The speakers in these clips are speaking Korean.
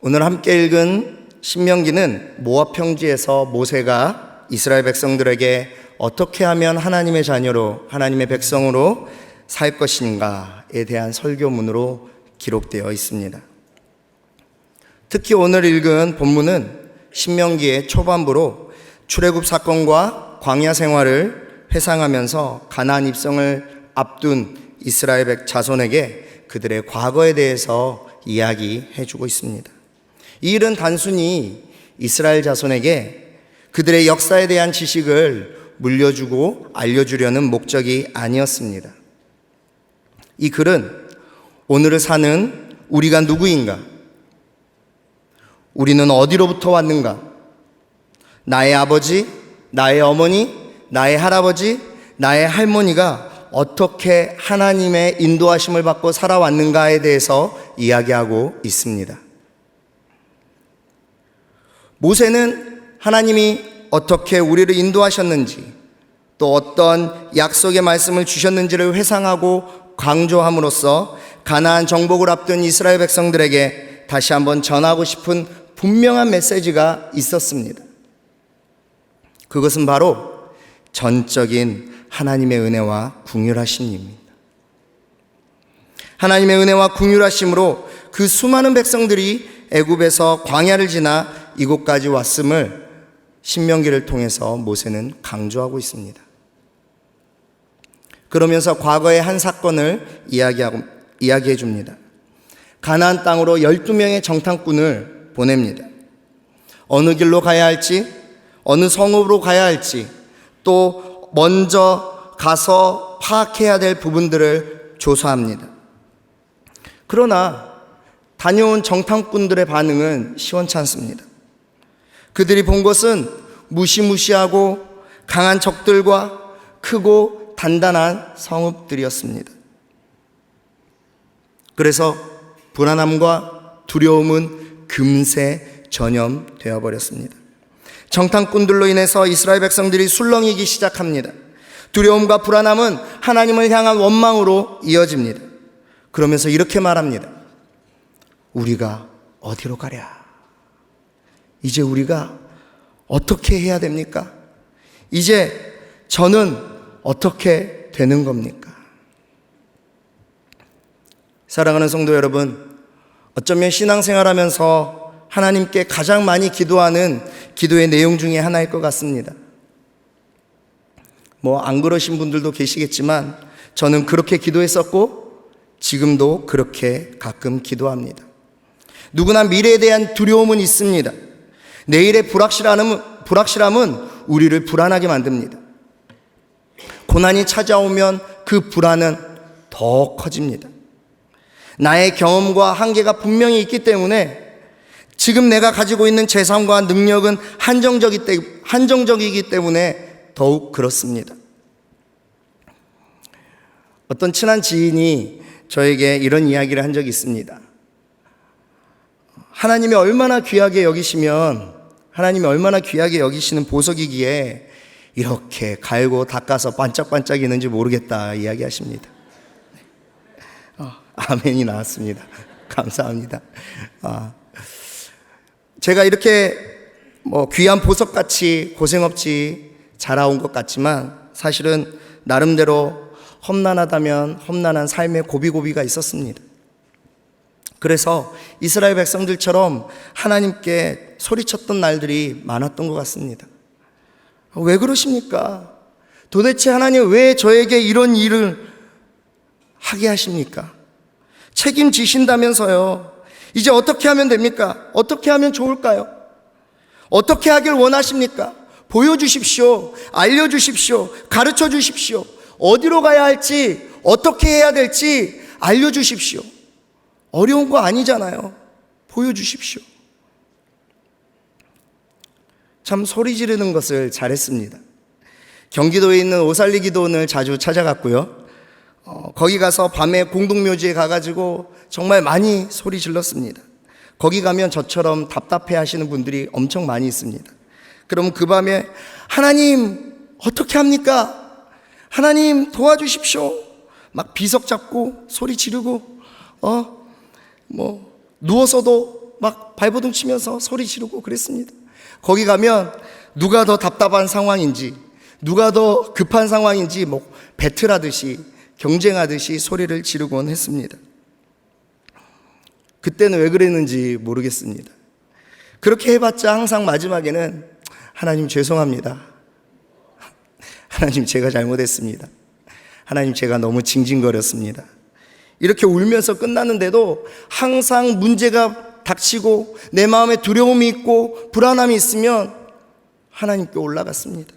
오늘 함께 읽은 신명기는 모압 평지에서 모세가 이스라엘 백성들에게 어떻게 하면 하나님의 자녀로, 하나님의 백성으로 살 것인가에 대한 설교문으로 기록되어 있습니다. 특히 오늘 읽은 본문은 신명기의 초반부로 출애굽 사건과 광야 생활을 회상하면서 가나안 입성을 앞둔 이스라엘 자손에게 그들의 과거에 대해서 이야기해 주고 있습니다. 이 일은 단순히 이스라엘 자손에게 그들의 역사에 대한 지식을 물려주고 알려주려는 목적이 아니었습니다. 이 글은 오늘을 사는 우리가 누구인가? 우리는 어디로부터 왔는가? 나의 아버지, 나의 어머니, 나의 할아버지, 나의 할머니가 어떻게 하나님의 인도하심을 받고 살아왔는가에 대해서 이야기하고 있습니다. 모세는 하나님이 어떻게 우리를 인도하셨는지, 또 어떤 약속의 말씀을 주셨는지를 회상하고 강조함으로써 가나안 정복을 앞둔 이스라엘 백성들에게 다시 한번 전하고 싶은 분명한 메시지가 있었습니다. 그것은 바로 전적인 하나님의 은혜와 긍휼하심입니다. 하나님의 은혜와 긍휼하심으로 그 수많은 백성들이 애굽에서 광야를 지나 이곳까지 왔음을 신명기를 통해서 모세는 강조하고 있습니다. 그러면서 과거의 한 사건을 이야기해 줍니다. 가나안 땅으로 12명의 정탐꾼을 보냅니다. 어느 길로 가야 할지, 어느 성읍으로 가야 할지, 또 먼저 가서 파악해야 될 부분들을 조사합니다. 그러나 다녀온 정탐꾼들의 반응은 시원치 않습니다. 그들이 본 것은 무시무시하고 강한 적들과 크고 단단한 성읍들이었습니다. 그래서 불안함과 두려움은 금세 전염되어 버렸습니다. 정탐꾼들로 인해서 이스라엘 백성들이 술렁이기 시작합니다. 두려움과 불안함은 하나님을 향한 원망으로 이어집니다. 그러면서 이렇게 말합니다. 우리가 어디로 가랴? 이제 우리가 어떻게 해야 됩니까? 이제 저는 어떻게 되는 겁니까? 사랑하는 성도 여러분, 어쩌면 신앙생활하면서 하나님께 가장 많이 기도하는 기도의 내용 중에 하나일 것 같습니다. 안 그러신 분들도 계시겠지만 저는 그렇게 기도했었고 지금도 그렇게 가끔 기도합니다. 누구나 미래에 대한 두려움은 있습니다. 내일의 불확실함은 우리를 불안하게 만듭니다. 고난이 찾아오면 그 불안은 더 커집니다. 나의 경험과 한계가 분명히 있기 때문에 지금 내가 가지고 있는 재산과 능력은 한정적이기 때문에 더욱 그렇습니다. 어떤 친한 지인이 저에게 이런 이야기를 한 적이 있습니다. 하나님이 얼마나 귀하게 여기시는 보석이기에 이렇게 갈고 닦아서 반짝반짝이는지 모르겠다 이야기하십니다. 아멘이 나왔습니다. 감사합니다. 제가 이렇게 귀한 보석같이 고생 없이 자라온 것 같지만 사실은 나름대로 험난하다면 험난한 삶의 고비고비가 있었습니다. 그래서 이스라엘 백성들처럼 하나님께 소리쳤던 날들이 많았던 것 같습니다. 왜 그러십니까? 도대체 하나님 왜 저에게 이런 일을 하게 하십니까? 책임지신다면서요. 이제 어떻게 하면 됩니까? 어떻게 하면 좋을까요? 어떻게 하길 원하십니까? 보여주십시오. 알려주십시오. 가르쳐 주십시오. 어디로 가야 할지, 어떻게 해야 될지 알려주십시오. 어려운 거 아니잖아요. 보여주십시오. 참 소리 지르는 것을 잘했습니다. 경기도에 있는 오살리 기도원을 자주 찾아갔고요. 거기 가서 밤에 공동묘지에 가가지고 정말 많이 소리 질렀습니다. 거기 가면 저처럼 답답해 하시는 분들이 엄청 많이 있습니다. 그럼 그 밤에 하나님 어떻게 합니까? 하나님 도와주십시오. 막 비석 잡고 소리 지르고 누워서도 막 발버둥 치면서 소리 지르고 그랬습니다. 거기 가면 누가 더 답답한 상황인지, 누가 더 급한 상황인지 뭐 배틀하듯이 경쟁하듯이 소리를 지르곤 했습니다. 그때는 왜 그랬는지 모르겠습니다. 그렇게 해봤자 항상 마지막에는 하나님 죄송합니다. 하나님 제가 잘못했습니다. 하나님 제가 너무 징징거렸습니다. 이렇게 울면서 끝났는데도 항상 문제가 닥치고 내 마음에 두려움이 있고 불안함이 있으면 하나님께 올라갔습니다.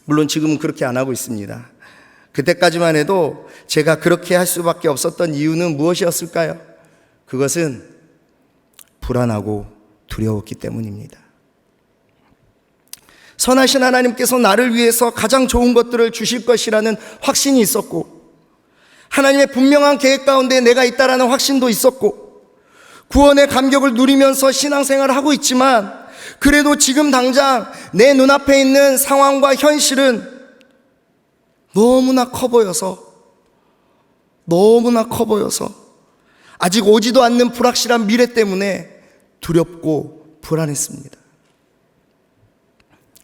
물론 지금은 그렇게 안 하고 있습니다. 그때까지만 해도 제가 그렇게 할 수밖에 없었던 이유는 무엇이었을까요? 그것은 불안하고 두려웠기 때문입니다. 선하신 하나님께서 나를 위해서 가장 좋은 것들을 주실 것이라는 확신이 있었고, 하나님의 분명한 계획 가운데 내가 있다라는 확신도 있었고, 구원의 감격을 누리면서 신앙생활을 하고 있지만, 그래도 지금 당장 내 눈앞에 있는 상황과 현실은 너무나 커 보여서 아직 오지도 않는 불확실한 미래 때문에 두렵고 불안했습니다.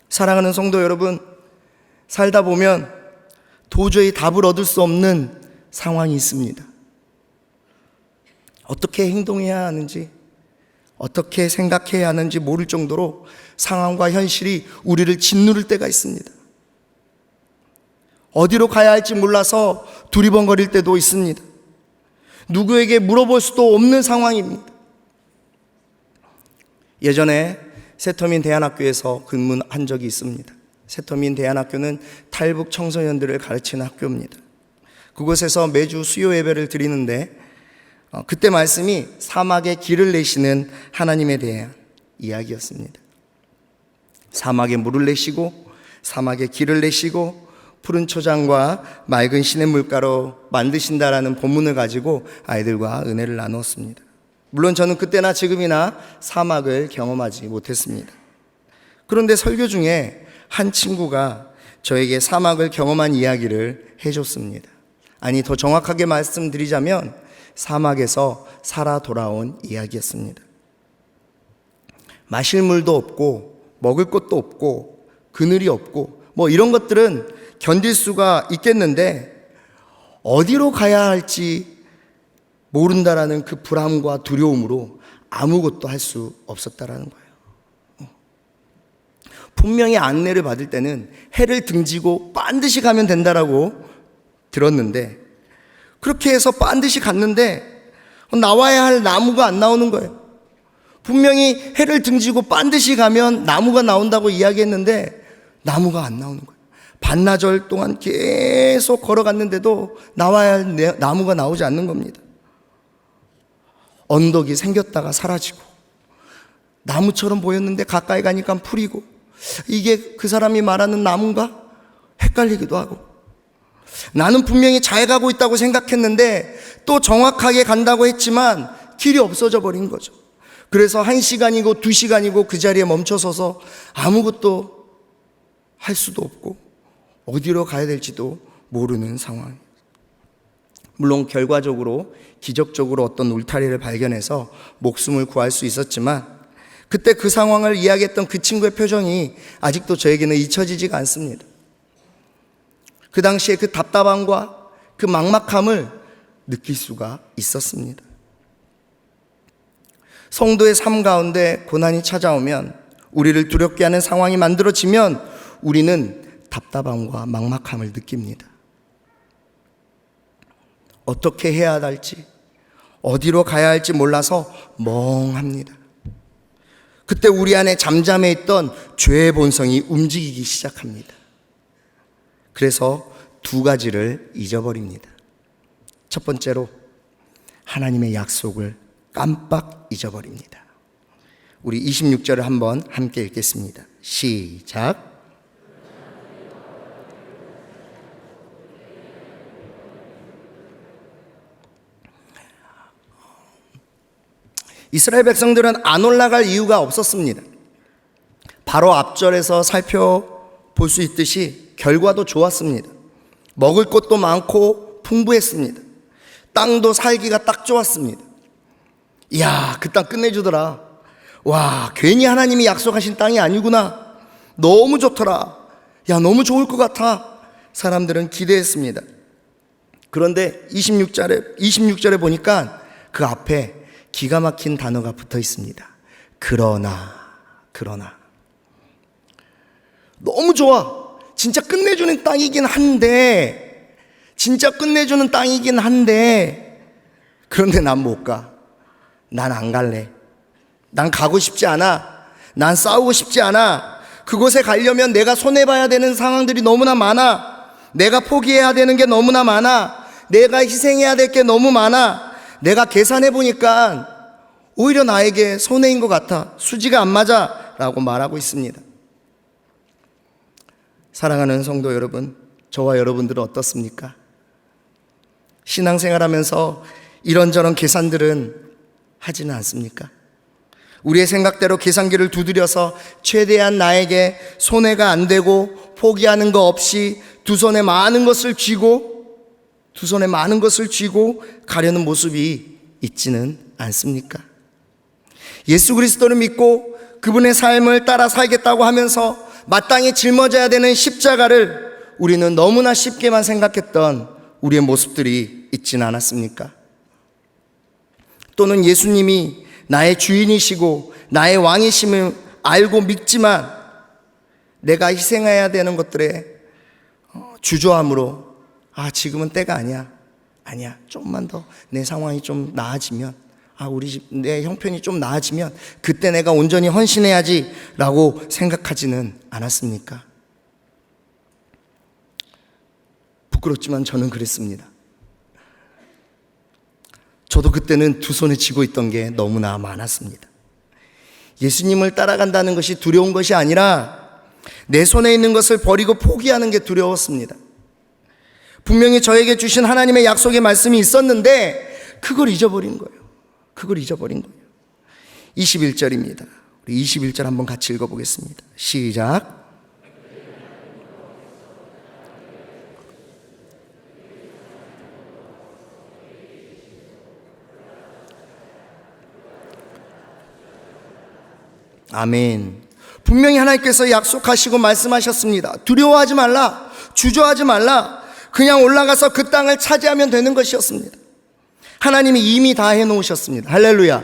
사랑하는 성도 여러분, 살다 보면 도저히 답을 얻을 수 없는 상황이 있습니다. 어떻게 행동해야 하는지, 어떻게 생각해야 하는지 모를 정도로 상황과 현실이 우리를 짓누를 때가 있습니다. 어디로 가야 할지 몰라서 두리번거릴 때도 있습니다. 누구에게 물어볼 수도 없는 상황입니다. 예전에 새터민 대안학교에서 근무한 적이 있습니다. 새터민 대안학교는 탈북 청소년들을 가르치는 학교입니다. 그곳에서 매주 수요 예배를 드리는데 그때 말씀이 사막에 길을 내시는 하나님에 대한 이야기였습니다. 사막에 물을 내시고 사막에 길을 내시고 푸른 초장과 맑은 시냇물가로 만드신다라는 본문을 가지고 아이들과 은혜를 나누었습니다. 물론 저는 그때나 지금이나 사막을 경험하지 못했습니다. 그런데 설교 중에 한 친구가 저에게 사막을 경험한 이야기를 해줬습니다. 아니, 더 정확하게 말씀드리자면 사막에서 살아 돌아온 이야기였습니다. 마실 물도 없고 먹을 것도 없고 그늘이 없고 뭐 이런 것들은 견딜 수가 있겠는데 어디로 가야 할지 모른다라는 그 불안과 두려움으로 아무것도 할 수 없었다라는 거예요. 분명히 안내를 받을 때는 해를 등지고 반드시 가면 된다라고 들었는데 그렇게 해서 반드시 갔는데 나와야 할 나무가 안 나오는 거예요. 분명히 해를 등지고 반드시 가면 나무가 나온다고 이야기했는데 나무가 안 나오는 거예요. 반나절 동안 계속 걸어갔는데도 나와야 할 나무가 나오지 않는 겁니다. 언덕이 생겼다가 사라지고 나무처럼 보였는데 가까이 가니까 풀이고 이게 그 사람이 말하는 나무인가? 헷갈리기도 하고 나는 분명히 잘 가고 있다고 생각했는데 또 정확하게 간다고 했지만 길이 없어져 버린 거죠. 그래서 1시간이고 2시간이고 그 자리에 멈춰서서 아무것도 할 수도 없고 어디로 가야 될지도 모르는 상황. 물론 결과적으로 기적적으로 어떤 울타리를 발견해서 목숨을 구할 수 있었지만 그때 그 상황을 이야기했던 그 친구의 표정이 아직도 저에게는 잊혀지지가 않습니다. 그 당시에 그 답답함과 그 막막함을 느낄 수가 있었습니다. 성도의 삶 가운데 고난이 찾아오면 우리를 두렵게 하는 상황이 만들어지면 우리는 답답함과 막막함을 느낍니다. 어떻게 해야 할지, 어디로 가야 할지 몰라서 멍합니다. 그때 우리 안에 잠잠해 있던 죄의 본성이 움직이기 시작합니다. 그래서 2가지를 잊어버립니다. 첫 번째로 하나님의 약속을 깜빡 잊어버립니다. 우리 26절을 한번 함께 읽겠습니다. 시작. 이스라엘 백성들은 안 올라갈 이유가 없었습니다. 바로 앞절에서 살펴볼 수 있듯이 결과도 좋았습니다. 먹을 것도 많고 풍부했습니다. 땅도 살기가 딱 좋았습니다. 이야, 그 땅 끝내주더라. 와, 괜히 하나님이 약속하신 땅이 아니구나. 너무 좋더라. 야, 너무 좋을 것 같아. 사람들은 기대했습니다. 그런데 26절에 보니까 그 앞에 기가 막힌 단어가 붙어 있습니다. 그러나. 너무 좋아. 진짜 끝내주는 땅이긴 한데, 그런데 난 못 가. 난 안 갈래. 난 가고 싶지 않아. 난 싸우고 싶지 않아. 그곳에 가려면 내가 손해봐야 되는 상황들이 너무나 많아. 내가 포기해야 되는 게 너무나 많아. 내가 희생해야 될 게 너무 많아. 내가 계산해 보니까 오히려 나에게 손해인 것 같아. 수지가 안 맞아. 라고 말하고 있습니다. 사랑하는 성도 여러분, 저와 여러분들은 어떻습니까? 신앙생활하면서 이런저런 계산들은 하지는 않습니까? 우리의 생각대로 계산기를 두드려서 최대한 나에게 손해가 안 되고 포기하는 거 없이 두 손에 많은 것을 쥐고 가려는 모습이 있지는 않습니까? 예수 그리스도를 믿고 그분의 삶을 따라 살겠다고 하면서 마땅히 짊어져야 되는 십자가를 우리는 너무나 쉽게만 생각했던 우리의 모습들이 있지는 않았습니까? 또는 예수님이 나의 주인이시고 나의 왕이심을 알고 믿지만 내가 희생해야 되는 것들에 주저함으로 지금은 때가 아니야, 조금만 더 내 상황이 좀 나아지면, 우리 집 내 형편이 좀 나아지면 그때 내가 온전히 헌신해야지 라고 생각하지는 않았습니까? 부끄럽지만 저는 그랬습니다. 저도 그때는 두 손에 쥐고 있던 게 너무나 많았습니다. 예수님을 따라간다는 것이 두려운 것이 아니라 내 손에 있는 것을 버리고 포기하는 게 두려웠습니다. 분명히 저에게 주신 하나님의 약속의 말씀이 있었는데 그걸 잊어버린 거예요. 21절입니다. 우리 21절 한번 같이 읽어보겠습니다. 시작. 아멘. 분명히 하나님께서 약속하시고 말씀하셨습니다. 두려워하지 말라, 주저하지 말라, 그냥 올라가서 그 땅을 차지하면 되는 것이었습니다. 하나님이 이미 다 해놓으셨습니다. 할렐루야.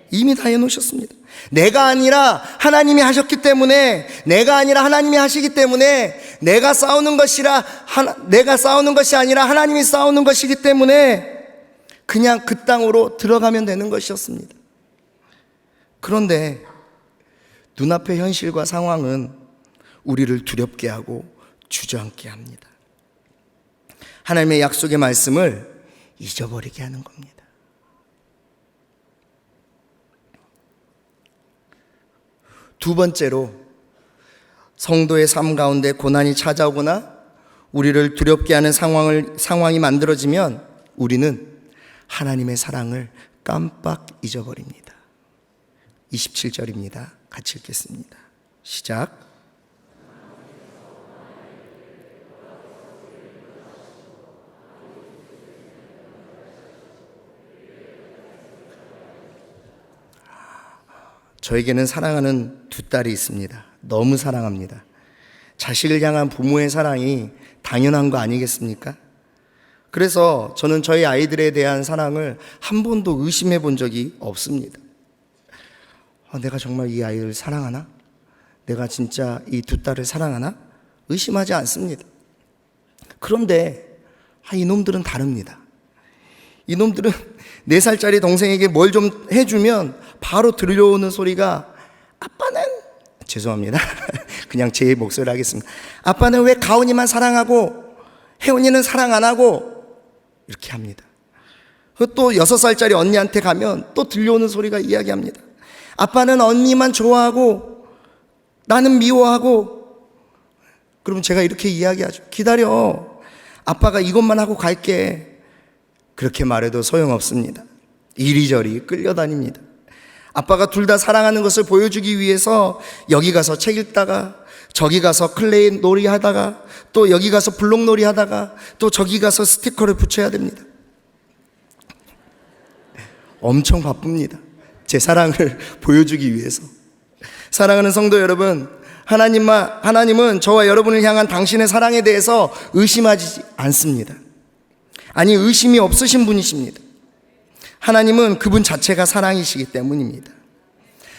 이미 다 해놓으셨습니다. 내가 아니라 하나님이 하셨기 때문에, 내가 아니라 하나님이 하시기 때문에, 내가 싸우는 것이 아니라 하나님이 싸우는 것이기 때문에 그냥 그 땅으로 들어가면 되는 것이었습니다. 그런데 눈앞의 현실과 상황은 우리를 두렵게 하고 주저앉게 합니다. 하나님의 약속의 말씀을 잊어버리게 하는 겁니다. 두 번째로, 성도의 삶 가운데 고난이 찾아오거나 우리를 두렵게 하는 상황이 만들어지면 우리는 하나님의 사랑을 깜빡 잊어버립니다. 27절입니다. 같이 읽겠습니다. 시작. 저에게는 사랑하는 두 딸이 있습니다. 너무 사랑합니다. 자식을 향한 부모의 사랑이 당연한 거 아니겠습니까? 그래서 저는 저희 아이들에 대한 사랑을 한 번도 의심해 본 적이 없습니다. 내가 정말 이 아이를 사랑하나? 내가 진짜 이 두 딸을 사랑하나? 의심하지 않습니다. 그런데 이놈들은 다릅니다. 이놈들은 4살짜리 동생에게 뭘 좀 해주면 바로 들려오는 소리가, 아빠는, 죄송합니다, 그냥 제 목소리로 하겠습니다. 아빠는 왜 가온이만 사랑하고 혜원이는 사랑 안 하고, 이렇게 합니다. 또 6살짜리 언니한테 가면 또 들려오는 소리가 이야기합니다. 아빠는 언니만 좋아하고 나는 미워하고. 그러면 제가 이렇게 이야기하죠. 기다려, 아빠가 이것만 하고 갈게. 그렇게 말해도 소용없습니다. 이리저리 끌려다닙니다. 아빠가 둘 다 사랑하는 것을 보여주기 위해서 여기 가서 책 읽다가, 저기 가서 클레이 놀이 하다가, 또 여기 가서 블록 놀이 하다가, 또 저기 가서 스티커를 붙여야 됩니다. 엄청 바쁩니다. 제 사랑을 보여주기 위해서. 사랑하는 성도 여러분, 하나님은 저와 여러분을 향한 당신의 사랑에 대해서 의심하지 않습니다. 아니, 의심이 없으신 분이십니다. 하나님은 그분 자체가 사랑이시기 때문입니다.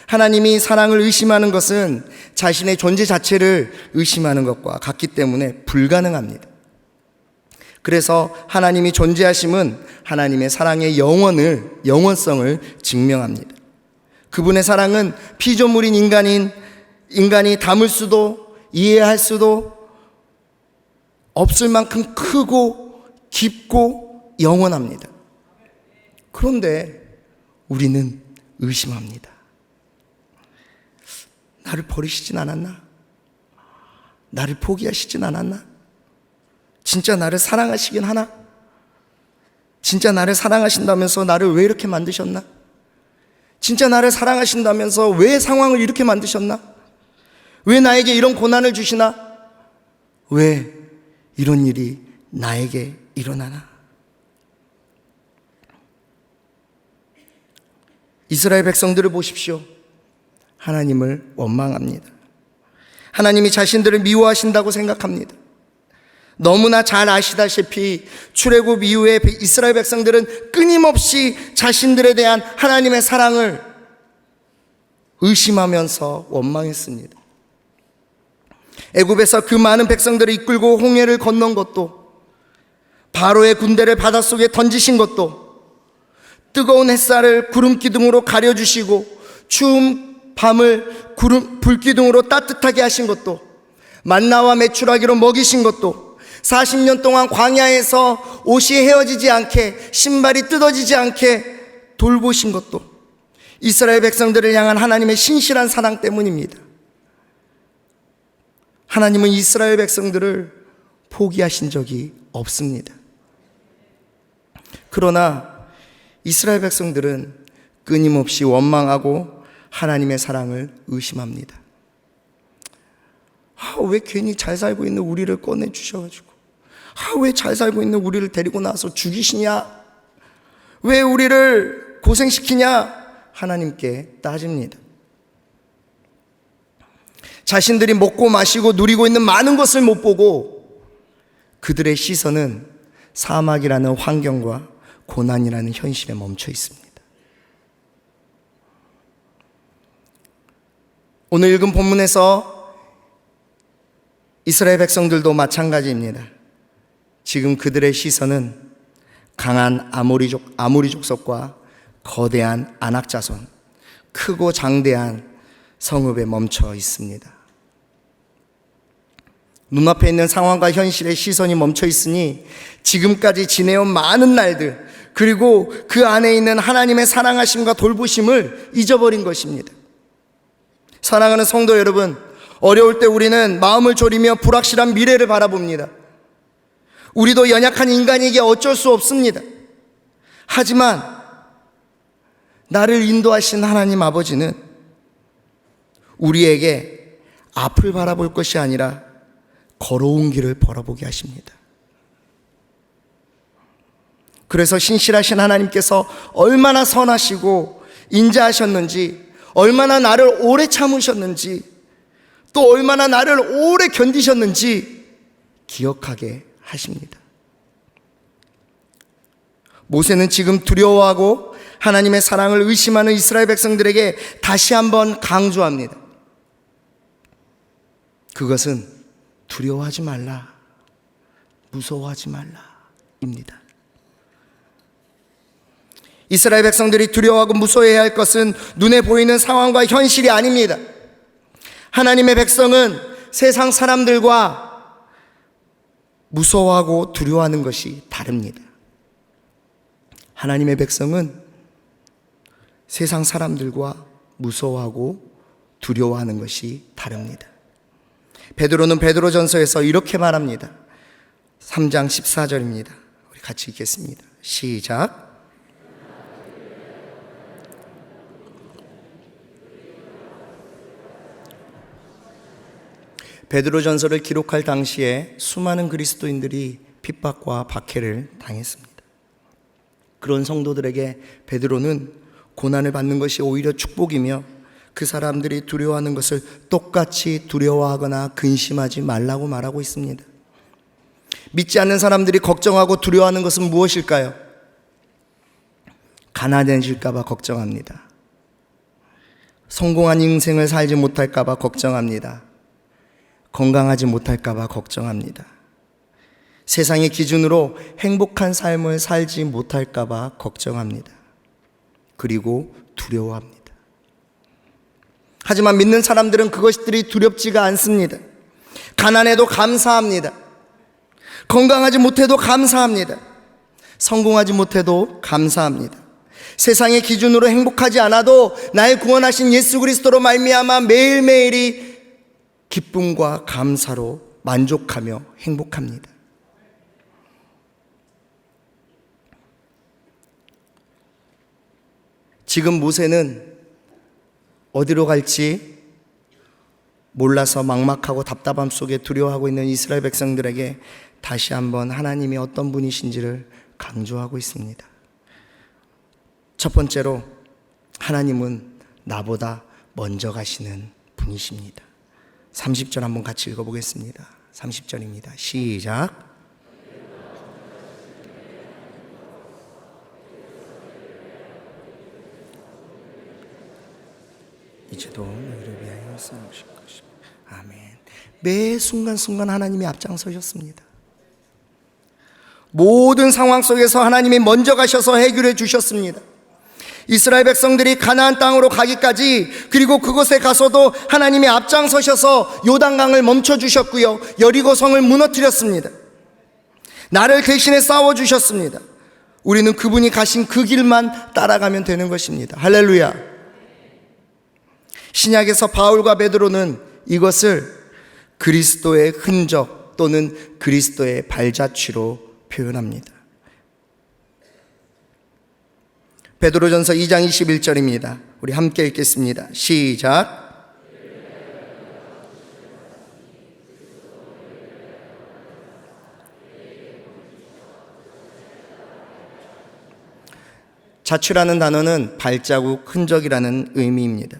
하나님이 사랑을 의심하는 것은 자신의 존재 자체를 의심하는 것과 같기 때문에 불가능합니다. 그래서 하나님이 존재하심은 하나님의 사랑의 영원성을 증명합니다. 그분의 사랑은 피조물인 인간이 담을 수도 이해할 수도 없을 만큼 크고 깊고 영원합니다. 그런데 우리는 의심합니다. 나를 버리시진 않았나? 나를 포기하시진 않았나? 진짜 나를 사랑하시긴 하나? 진짜 나를 사랑하신다면서 나를 왜 이렇게 만드셨나? 진짜 나를 사랑하신다면서 왜 상황을 이렇게 만드셨나? 왜 나에게 이런 고난을 주시나? 왜 이런 일이 나에게 일어나나? 이스라엘 백성들을 보십시오. 하나님을 원망합니다. 하나님이 자신들을 미워하신다고 생각합니다. 너무나 잘 아시다시피 출애굽 이후에 이스라엘 백성들은 끊임없이 자신들에 대한 하나님의 사랑을 의심하면서 원망했습니다. 애굽에서 그 많은 백성들을 이끌고 홍해를 건넌 것도, 바로의 군대를 바닷속에 던지신 것도, 뜨거운 햇살을 구름 기둥으로 가려주시고 추운 밤을 불 기둥으로 따뜻하게 하신 것도, 만나와 메추라기로 먹이신 것도, 40년 동안 광야에서 옷이 헤어지지 않게, 신발이 뜯어지지 않게 돌보신 것도 이스라엘 백성들을 향한 하나님의 신실한 사랑 때문입니다. 하나님은 이스라엘 백성들을 포기하신 적이 없습니다. 그러나 이스라엘 백성들은 끊임없이 원망하고 하나님의 사랑을 의심합니다. 왜 괜히 잘 살고 있는 우리를 꺼내주셔가지고, 왜 잘 살고 있는 우리를 데리고 나와서 죽이시냐? 왜 우리를 고생시키냐? 하나님께 따집니다. 자신들이 먹고 마시고 누리고 있는 많은 것을 못 보고 그들의 시선은 사막이라는 환경과 고난이라는 현실에 멈춰 있습니다. 오늘 읽은 본문에서 이스라엘 백성들도 마찬가지입니다. 지금 그들의 시선은 강한 아모리 족속과 거대한 아낙 자손, 크고 장대한 성읍에 멈춰 있습니다. 눈앞에 있는 상황과 현실에 시선이 멈춰 있으니 지금까지 지내온 많은 날들, 그리고 그 안에 있는 하나님의 사랑하심과 돌보심을 잊어버린 것입니다. 사랑하는 성도 여러분, 어려울 때 우리는 마음을 졸이며 불확실한 미래를 바라봅니다. 우리도 연약한 인간에게 어쩔 수 없습니다. 하지만 나를 인도하신 하나님 아버지는 우리에게 앞을 바라볼 것이 아니라 걸어온 길을 바라보게 하십니다. 그래서 신실하신 하나님께서 얼마나 선하시고 인자하셨는지, 얼마나 나를 오래 참으셨는지, 또 얼마나 나를 오래 견디셨는지 기억하게 하십니다. 모세는 지금 두려워하고 하나님의 사랑을 의심하는 이스라엘 백성들에게 다시 한번 강조합니다. 그것은 두려워하지 말라, 무서워하지 말라입니다. 이스라엘 백성들이 두려워하고 무서워해야 할 것은 눈에 보이는 상황과 현실이 아닙니다. 하나님의 백성은 세상 사람들과 무서워하고 두려워하는 것이 다릅니다. 하나님의 백성은 세상 사람들과 무서워하고 두려워하는 것이 다릅니다. 베드로는 베드로전서에서 이렇게 말합니다. 3장 14절입니다. 우리 같이 읽겠습니다. 시작. 베드로전서를 기록할 당시에 수많은 그리스도인들이 핍박과 박해를 당했습니다. 그런 성도들에게 베드로는 고난을 받는 것이 오히려 축복이며 그 사람들이 두려워하는 것을 똑같이 두려워하거나 근심하지 말라고 말하고 있습니다. 믿지 않는 사람들이 걱정하고 두려워하는 것은 무엇일까요? 가난해질까 봐 걱정합니다. 성공한 인생을 살지 못할까 봐 걱정합니다. 건강하지 못할까 봐 걱정합니다. 세상의 기준으로 행복한 삶을 살지 못할까 봐 걱정합니다. 그리고 두려워합니다. 하지만 믿는 사람들은 그것들이 두렵지가 않습니다. 가난해도 감사합니다. 건강하지 못해도 감사합니다. 성공하지 못해도 감사합니다. 세상의 기준으로 행복하지 않아도 나의 구원하신 예수 그리스도로 말미암아 매일매일이 기쁨과 감사로 만족하며 행복합니다. 지금 모세는 어디로 갈지 몰라서 막막하고 답답함 속에 두려워하고 있는 이스라엘 백성들에게 다시 한번 하나님이 어떤 분이신지를 강조하고 있습니다. 첫 번째로 하나님은 나보다 먼저 가시는 분이십니다. 30절 한번 같이 읽어보겠습니다. 30절입니다. 시작. 이제도 너희를 위하여 싸우실 것입니다. 아멘. 매 순간순간 하나님이 앞장서셨습니다. 모든 상황 속에서 하나님이 먼저 가셔서 해결해 주셨습니다. 이스라엘 백성들이 가나안 땅으로 가기까지, 그리고 그곳에 가서도 하나님이 앞장서셔서 요단강을 멈춰주셨고요, 여리고 성을 무너뜨렸습니다. 나를 대신에 싸워주셨습니다. 우리는 그분이 가신 그 길만 따라가면 되는 것입니다. 할렐루야. 신약에서 바울과 베드로는 이것을 그리스도의 흔적 또는 그리스도의 발자취로 표현합니다. 베드로전서 2장 21절입니다. 우리 함께 읽겠습니다. 시작. 자취라는 단어는 발자국, 흔적이라는 의미입니다.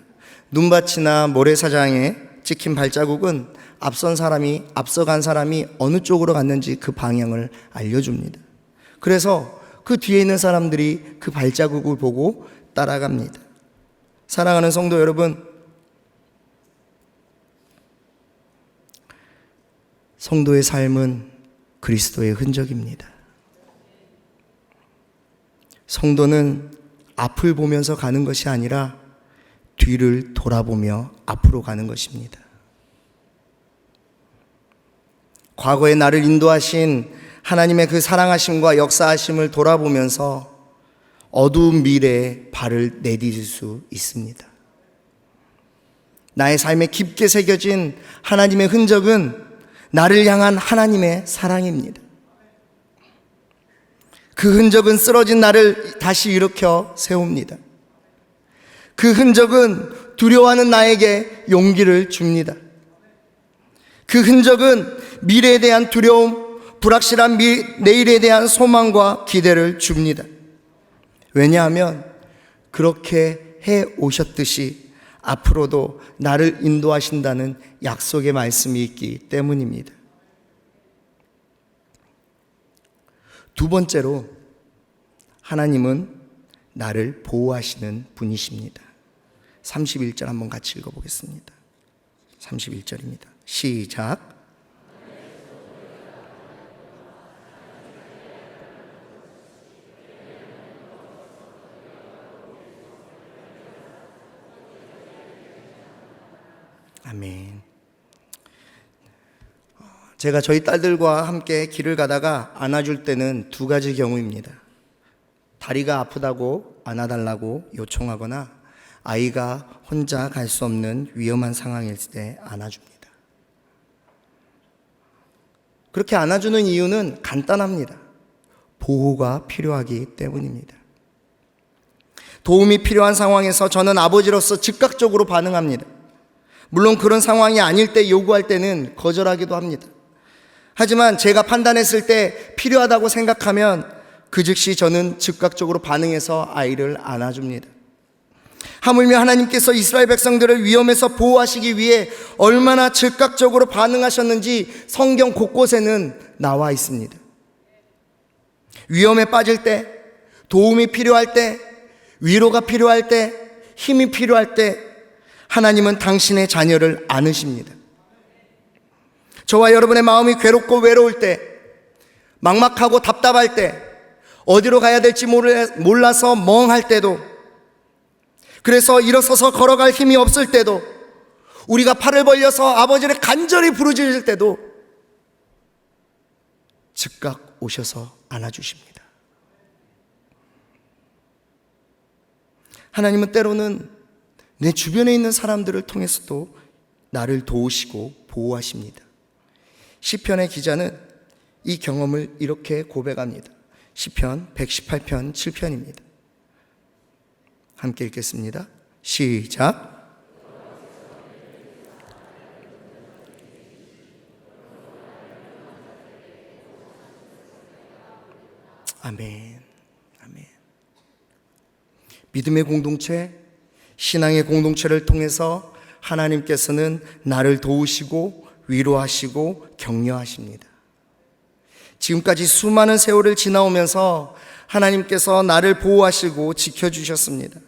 눈밭이나 모래사장에 찍힌 발자국은 앞서간 사람이 어느 쪽으로 갔는지 그 방향을 알려줍니다. 그래서 그 뒤에 있는 사람들이 그 발자국을 보고 따라갑니다. 사랑하는 성도 여러분, 성도의 삶은 그리스도의 흔적입니다. 성도는 앞을 보면서 가는 것이 아니라 뒤를 돌아보며 앞으로 가는 것입니다. 과거에 나를 인도하신 하나님의 그 사랑하심과 역사하심을 돌아보면서 어두운 미래에 발을 내디딜 수 있습니다. 나의 삶에 깊게 새겨진 하나님의 흔적은 나를 향한 하나님의 사랑입니다. 그 흔적은 쓰러진 나를 다시 일으켜 세웁니다. 그 흔적은 두려워하는 나에게 용기를 줍니다. 그 흔적은 미래에 대한 두려움, 불확실한 내일에 대한 소망과 기대를 줍니다. 왜냐하면 그렇게 해 오셨듯이 앞으로도 나를 인도하신다는 약속의 말씀이 있기 때문입니다. 두 번째로 하나님은 나를 보호하시는 분이십니다. 31절 한번 같이 읽어보겠습니다. 31절입니다. 시작. 아멘. 제가 저희 딸들과 함께 길을 가다가 안아줄 때는 두 가지 경우입니다. 다리가 아프다고 안아달라고 요청하거나 아이가 혼자 갈 수 없는 위험한 상황일 때 안아줍니다. 그렇게 안아주는 이유는 간단합니다. 보호가 필요하기 때문입니다. 도움이 필요한 상황에서 저는 아버지로서 즉각적으로 반응합니다. 물론 그런 상황이 아닐 때 요구할 때는 거절하기도 합니다. 하지만 제가 판단했을 때 필요하다고 생각하면 그 즉시 저는 즉각적으로 반응해서 아이를 안아줍니다. 하물며 하나님께서 이스라엘 백성들을 위험에서 보호하시기 위해 얼마나 즉각적으로 반응하셨는지 성경 곳곳에는 나와 있습니다. 위험에 빠질 때, 도움이 필요할 때, 위로가 필요할 때, 힘이 필요할 때 하나님은 당신의 자녀를 안으십니다. 저와 여러분의 마음이 괴롭고 외로울 때, 막막하고 답답할 때, 어디로 가야 될지 몰라서 멍할 때도, 그래서 일어서서 걸어갈 힘이 없을 때도, 우리가 팔을 벌려서 아버지를 간절히 부르짖을 때도 즉각 오셔서 안아주십니다. 하나님은 때로는 내 주변에 있는 사람들을 통해서도 나를 도우시고 보호하십니다. 시편의 기자는 이 경험을 이렇게 고백합니다. 시편 118편 7편입니다. 함께 읽겠습니다. 시작. 아멘. 아멘. 믿음의 공동체, 신앙의 공동체를 통해서 하나님께서는 나를 도우시고 위로하시고 격려하십니다. 지금까지 수많은 세월을 지나오면서 하나님께서 나를 보호하시고 지켜주셨습니다.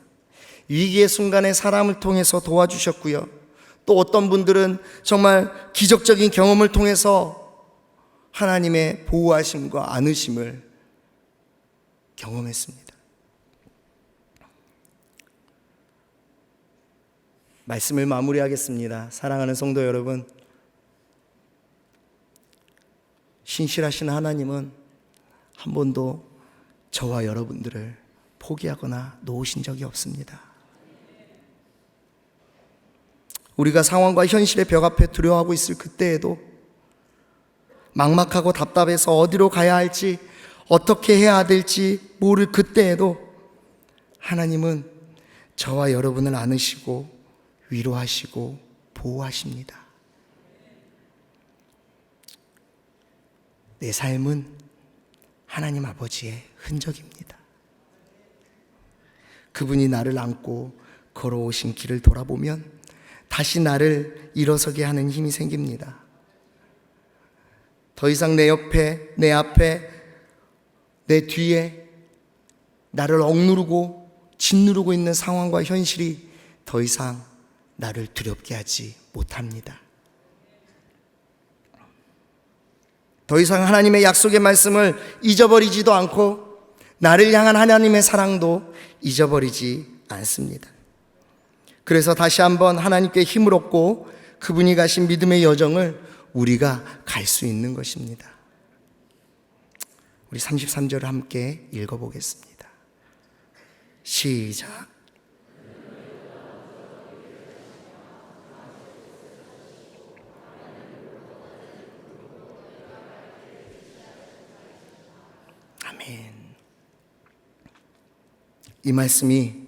위기의 순간에 사람을 통해서 도와주셨고요. 또 어떤 분들은 정말 기적적인 경험을 통해서 하나님의 보호하심과 안으심을 경험했습니다. 말씀을 마무리하겠습니다. 사랑하는 성도 여러분, 신실하신 하나님은 한 번도 저와 여러분들을 포기하거나 놓으신 적이 없습니다. 우리가 상황과 현실의 벽 앞에 두려워하고 있을 그때에도, 막막하고 답답해서 어디로 가야 할지, 어떻게 해야 될지 모를 그때에도 하나님은 저와 여러분을 안으시고 위로하시고 보호하십니다. 내 삶은 하나님 아버지의 흔적입니다. 그분이 나를 안고 걸어오신 길을 돌아보면 다시 나를 일어서게 하는 힘이 생깁니다. 더 이상 내 옆에, 내 앞에, 내 뒤에 나를 억누르고 짓누르고 있는 상황과 현실이 더 이상 나를 두렵게 하지 못합니다. 더 이상 하나님의 약속의 말씀을 잊어버리지도 않고 나를 향한 하나님의 사랑도 잊어버리지 않습니다. 그래서 다시 한번 하나님께 힘을 얻고 그분이 가신 믿음의 여정을 우리가 갈 수 있는 것입니다. 우리 33절을 함께 읽어보겠습니다. 시작. 아멘. 이 말씀이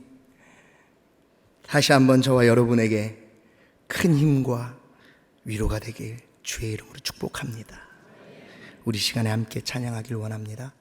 다시 한번 저와 여러분에게 큰 힘과 위로가 되길 주의 이름으로 축복합니다. 우리 시간에 함께 찬양하길 원합니다.